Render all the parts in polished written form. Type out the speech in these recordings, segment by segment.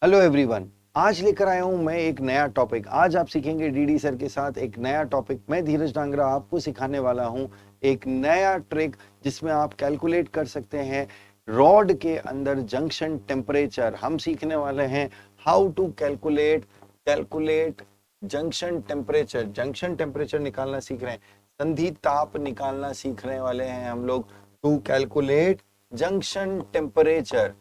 Hello everyone, आज लेकर आया हूं मैं एक नया टॉपिक। आज आप सीखेंगे डीडी सर के साथ एक नया टॉपिक। मैं धीरज डांगरा आपको सिखाने वाला हूं एक नया ट्रिक जिसमें आप कैलकुलेट कर सकते हैं रॉड के अंदर जंक्शन टेम्परेचर। हम सीखने वाले हैं how to calculate junction temperature. Junction temperature निकालना सीख रहे हैं, संधि ताप निकालना सीखने वाले हैं हम लोग टू कैलकुलेट जंक्शन टेम्परेचर।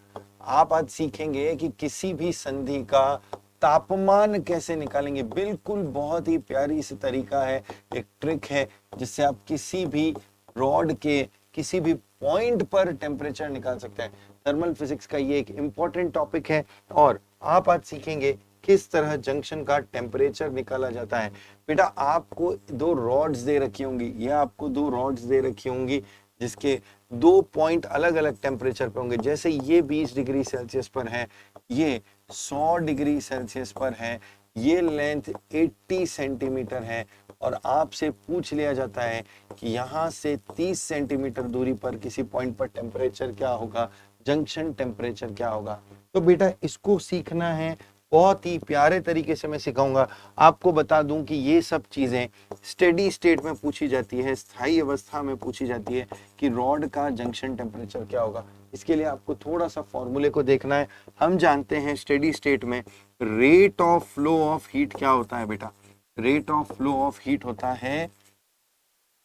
आप आज सीखेंगे कि किसी भी संधि का तापमान कैसे निकालेंगे। बिल्कुल बहुत ही प्यारी सी तरीका है, एक ट्रिक है जिससे आप किसी भी रॉड के किसी भी पॉइंट पर टेम्परेचर निकाल सकते हैं। थर्मल फिजिक्स का ये एक इंपॉर्टेंट टॉपिक है और आप आज सीखेंगे किस तरह जंक्शन का टेम्परेचर निकाला जाता है। बेटा आपको दो रॉड्स दे रखी होंगी, ये आपको दो रॉड्स दे रखी होंगी जिसके दो पॉइंट अलग अलग टेम्परेचर पे होंगे। जैसे ये 20 डिग्री सेल्सियस पर है, ये 100 डिग्री सेल्सियस पर है, ये लेंथ 80 सेंटीमीटर है और आपसे पूछ लिया जाता है कि यहाँ से 30 सेंटीमीटर दूरी पर किसी पॉइंट पर टेम्परेचर क्या होगा, जंक्शन टेम्परेचर क्या होगा। तो बेटा इसको सीखना है, बहुत ही प्यारे तरीके से मैं सिखाऊंगा। आपको बता दूं कि ये सब चीजें स्टेडी स्टेट में पूछी जाती है, स्थायी अवस्था में पूछी जाती है कि रॉड का जंक्शन टेम्परेचर क्या होगा। इसके लिए आपको थोड़ा सा फॉर्मूले को देखना है। हम जानते हैं स्टेडी स्टेट में rate of flow of heat क्या होता है बेटा। Rate of flow of heat होता है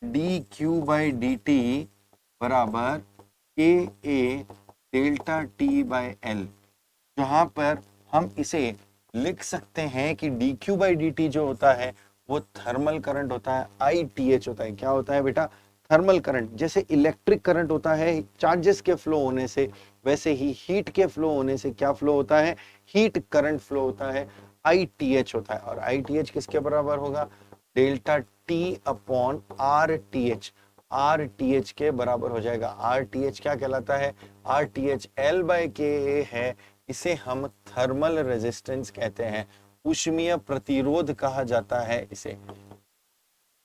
D Q by D T बराबर के ए डेल्टा टी बाई एल, जहां पर हम इसे लिख सकते हैं कि D Q by D T जो होता है वो थर्मल करंट होता है, आई टी एच होता है। क्या होता है बेटा? Thermal current. जैसे इलेक्ट्रिक करंट होता है चार्जेस के फ्लो होने से, वैसे ही हीट के फ्लो होने से क्या फ्लो होता है? हीट करंट फ्लो होता है, आई टी एच होता है। और आई टी एच किसके बराबर होगा? Delta T upon R T H. R T H के बराबर हो जाएगा। आर टी एच क्या कहलाता है? R T H L by के ए है। इसे हम थर्मल रेजिस्टेंस कहते हैं, ऊष्मीय प्रतिरोध कहा जाता है इसे।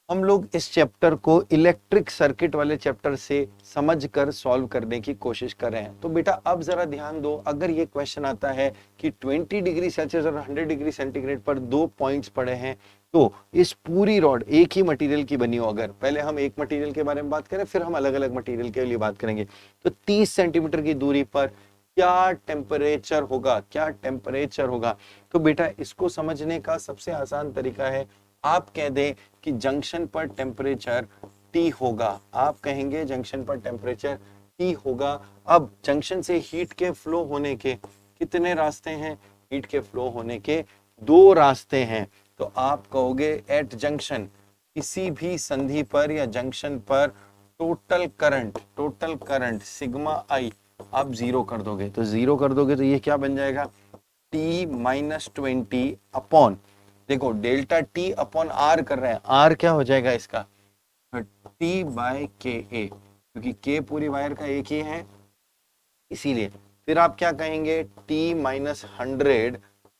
हम लोग इस चैप्टर को इलेक्ट्रिक सर्किट वाले चैप्टर से समझकर सॉल्व करने की कोशिश कर रहे हैं। तो बेटा अब जरा ध्यान दो, अगर ये क्वेश्चन आता है कि 20 डिग्री सेल्सियस और 100 डिग्री सेंटीग्रेड पर दो पॉइंट्स पड़े हैं, तो इस पूरी रॉड एक ही मटेरियल की बनी हो, अगर पहले हम एक मटेरियल के बारे में बात करें फिर हम अलग अलग मटेरियल के लिए बात करेंगे, तो 30 सेंटीमीटर की दूरी पर क्या टेम्परेचर होगा, क्या टेम्परेचर होगा। तो बेटा इसको समझने का सबसे आसान तरीका है, आप कह दें कि जंक्शन पर टेम्परेचर T होगा। आप कहेंगे जंक्शन पर टेम्परेचर T होगा। अब जंक्शन से हीट के फ्लो होने के कितने रास्ते हैं? हीट के फ्लो होने के दो रास्ते हैं। तो आप कहोगे एट जंक्शन, किसी भी संधि पर या जंक्शन पर टोटल करंट सिग्मा आई आप जीरो कर दोगे। तो जीरो कर दोगे तो ये क्या बन जाएगा? T माइनस 20 अपॉन, देखो डेल्टा टी अपॉन आर कर रहे हैं, आर क्या हो जाएगा इसका? टी बाय के ए, क्योंकि के पूरी वायर का एक ही है इसीलिए। फिर आप क्या कहेंगे? टी माइनस 100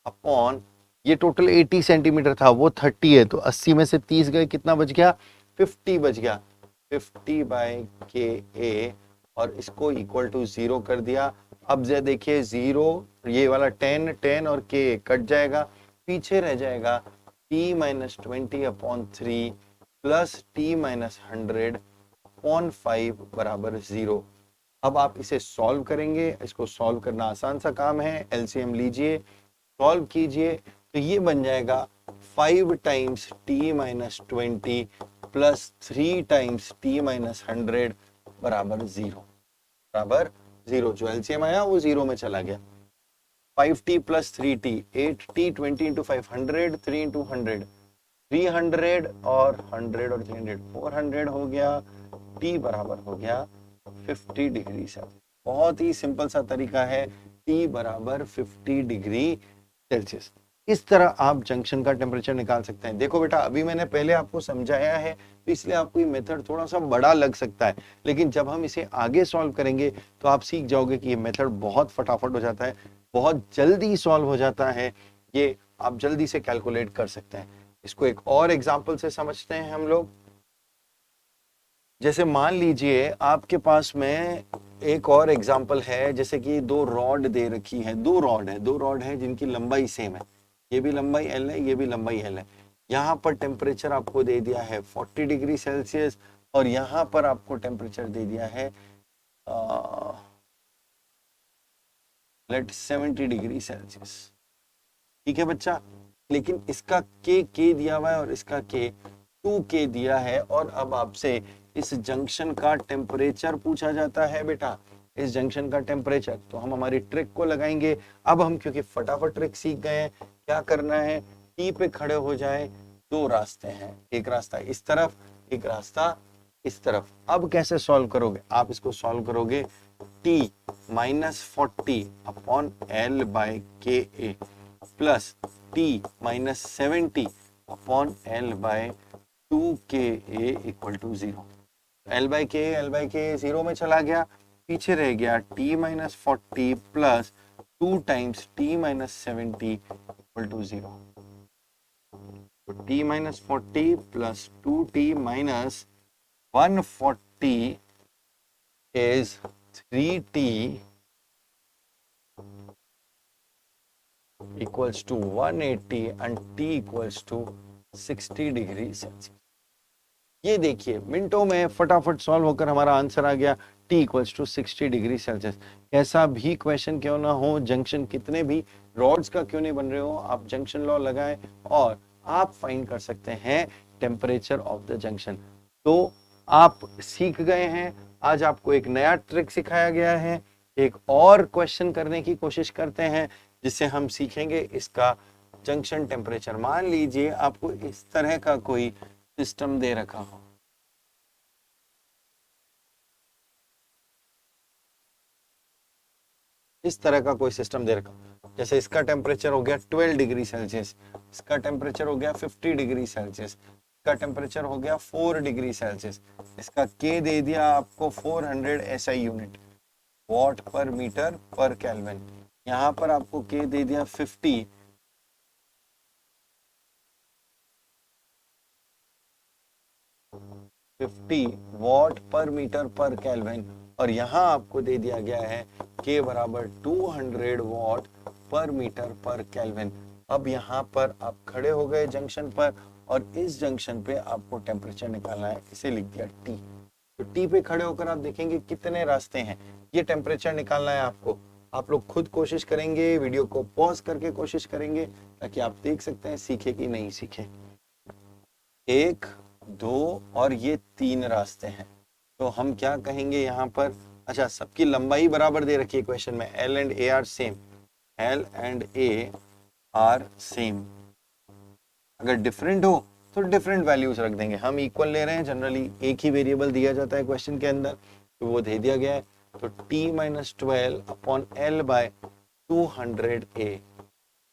अपॉन, ये टोटल 80 सेंटीमीटर था, वो 30 है, तो 80 में से 30 गए, कितना बच गया? 50 बच गया। 50 बाय के ए और इसको इक्वल टू जीरो कर दिया। अब जरा देखिए जीरो, ये वाला 10 और के कट जाएगा, पीछे रह जाएगा t minus 20 upon 3 plus t minus 100 upon 5 बराबर 0। अब आप इसे सॉल्व करेंगे, इसको सॉल्व करना आसान सा काम है। एलसीएम लीजिए, सॉल्व कीजिए, तो ये बन जाएगा 5 times t minus 20 plus 3 times t minus 100 बराबर 0। जो एलसीएम आया वो 0 में चला गया। 5t plus 3t, 8t, 20 into 5 100, 3 into 100 300 और 100 और 300 400 हो गया। t बराबर हो गया 50 डिग्री सेल्सियस। बहुत ही सिंपल सा तरीका है, t बराबर 50 डिग्री सेल्सियस। इस तरह आप जंक्शन का टेम्परेचर निकाल सकते हैं। देखो बेटा अभी मैंने पहले आपको समझाया है तो इसलिए आपको ये मेथड थोड़ा सा बड़ा लग सकता है, लेकिन जब हम इसे आगे सॉल्व करेंगे तो आप सीख जाओगे कि ये मेथड बहुत फटाफट हो जाता है, बहुत जल्दी सॉल्व हो जाता है, ये आप जल्दी से कैलकुलेट कर सकते हैं। इसको एक और एग्जांपल से समझते हैं हम लोग। जैसे मान लीजिए आपके पास में एक और एग्जांपल है, जैसे कि दो रॉड दे रखी है, दो रॉड है जिनकी लंबाई सेम है, ये भी लंबाई L है, ये भी लंबाई L है। यहाँ पर टेम्परेचर आपको दे दिया है 40 डिग्री सेल्सियस और यहाँ पर आपको टेम्परेचर दे दिया है लेट 70 डिग्री सेल्सियस। ठीक है बच्चा, लेकिन इसका के दिया हुआ है और इसका के 2K दिया है, और अब आपसे इस जंक्शन का टेम्परेचर पूछा जाता है बेटा, इस जंक्शन का टेम्परेचर। तो हम हमारी ट्रिक को लगाएंगे। अब हम क्योंकि फटाफट ट्रिक सीख गए हैं, क्या करना है, टी पे खड़े हो जाए। दो रास्ते हैं, एक रास्ता इस तरफ, एक रास्ता इस तरफ। अब कैसे सॉल्व करोगे, आप इसको सॉल्व करोगे T -40 upon L by KA plus T -70 upon L by 2KA equal to 0। L by KA 0 में चला गया, पीछे रह गया T -40 plus 2 times T -70 equal to 0। तो T -40 plus 2T minus 140 is 3T equals to 180 and T equals to 60 degree Celsius. ये देखिए मिनटों में फटाफट सॉल्व होकर हमारा आंसर आ गया, T equals to 60 degree Celsius. कैसा भी क्वेश्चन क्यों ना हो, जंक्शन कितने भी रॉड्स का क्यों नहीं बन रहे हो, आप जंक्शन लॉ लगाएं और आप फाइंड कर सकते हैं टेम्परेचर ऑफ द जंक्शन। तो आप सीख गए हैं, आज आपको एक नया ट्रिक सिखाया गया है। एक और क्वेश्चन करने की कोशिश करते हैं जिससे हम सीखेंगे इसका जंक्शन टेम्परेचर। मान लीजिए आपको इस तरह का कोई सिस्टम दे रखा हो, इस तरह का कोई सिस्टम दे रखा हो, जैसे इसका टेम्परेचर हो गया 12 डिग्री सेल्सियस, इसका टेम्परेचर हो गया 50 डिग्री सेल्सियस, इसका टेम्परेचर हो गया 4 डिग्री सेल्सियस, इसका के दे दिया आपको 400 SI यूनिट, वॉट पर मीटर पर केल्विन। यहाँ पर आपको के दे दिया 50 वॉट पर मीटर पर केल्विन, और यहाँ आपको दे दिया गया है के बराबर 200 वॉट पर मीटर पर केल्विन। अब यहाँ पर आप खड़े हो गए जंक्शन पर और इस जंक्शन पे आपको टेम्परेचर निकालना है, इसे लिख दिया T। तो T पे खड़े होकर आप देखेंगे कितने रास्ते हैं, ये टेम्परेचर निकालना है आपको। आप लोग खुद कोशिश करेंगे, वीडियो को पॉज करके कोशिश करेंगे ताकि आप देख सकते हैं सीखे कि नहीं सीखे। 1 2 और ये 3 रास्ते हैं। तो हम क्या कहेंगे यहाँ पर, अच्छा सबकी लंबाई बराबर दे रखी है क्वेश्चन में, L and A are same, L and A are same। अगर डिफरेंट हो तो डिफरेंट वैल्यूज रख देंगे। हम इक्वल ले रहे हैं, जनरली एक ही वेरिएबल दिया जाता है क्वेश्चन के अंदर, तो वो दे दिया गया है। तो T -12 upon L by 200A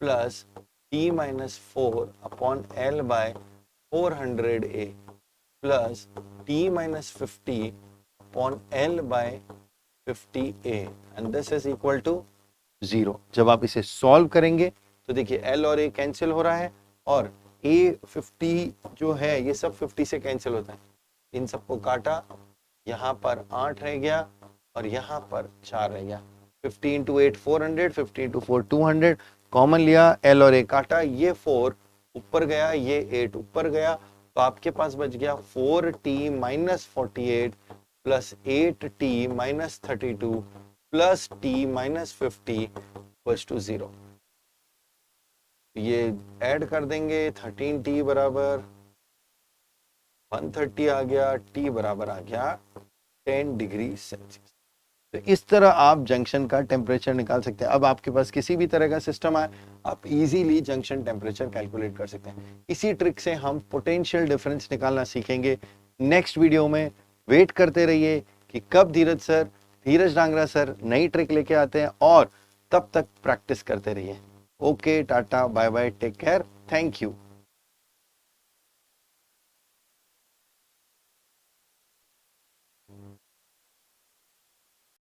plus T -4 upon L by 400A plus T -50 upon L by 50A and this is equal to 0। जब आप इसे सॉल्व करेंगे तो देखिए L और A कैंसिल हो रहा है और A 50 जो है ये सब 50 से कैंसिल होता है, इन सबको काटा, यहाँ पर 8 रह गया और यहाँ पर 4 रह गया। 50 into 8 400, 50 into 4 200, कॉमन लिया, L और A काटा, ये 4 ऊपर गया, ये 8 ऊपर गया, तो आपके पास बच गया 4T -48 plus 8T -32 plus T -50 equals to 0। ये ऐड कर देंगे, 13T बराबर 130 आ गया, T बराबर आ गया 10 डिग्री सेल्सियस। तो इस तरह आप जंक्शन का टेम्परेचर निकाल सकते हैं। अब आपके पास किसी भी तरह का सिस्टम आए, आप इजीली जंक्शन टेम्परेचर कैलकुलेट कर सकते हैं। इसी ट्रिक से हम पोटेंशियल डिफरेंस निकालना सीखेंगे नेक्स्ट वीडियो में। वेट करते रहिए कि कब धीरज डांगरा सर नई ट्रिक लेके आते हैं, और तब तक प्रैक्टिस करते रहिए। Okay, tata, bye bye, take care, thank you.